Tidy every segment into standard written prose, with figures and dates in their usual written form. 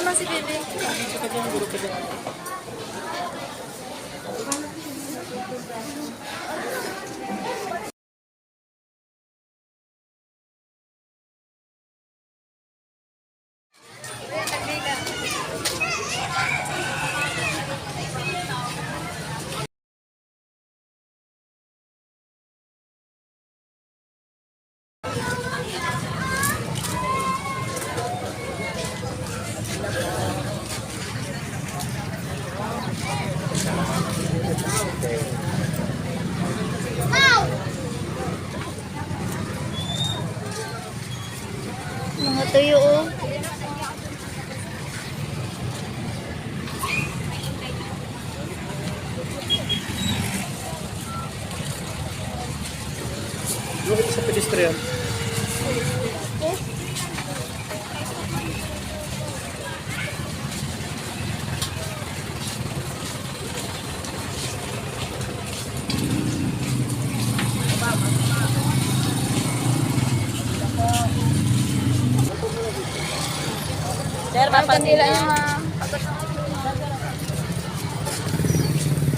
naman si Bebe. Mga tuyo oh. Yung sa pedestrian. Sir, papatila niya.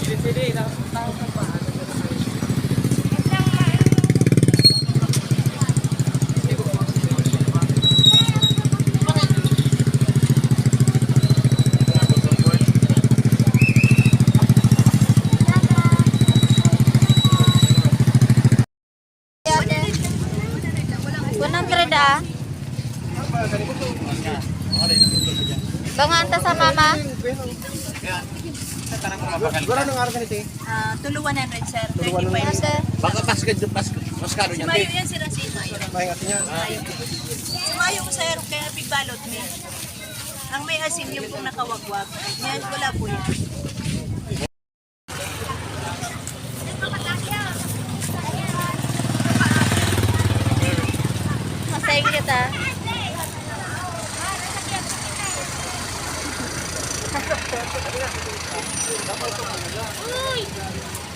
Sili-sili. Kunang treda. Banganta sa mama. Wala nang araw ganito eh. Tuluan 100, sir. Tuluan 35. Nasa Baka maskaro niyan. Sumayo yan, sir, ang sinayo. Mahingat niya. Sumayo ko, sir, kaya pigbalot niya. Ang may asin yung kung nakawagwag. Yan, wala po yan. masayang kita.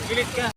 Gilit ka.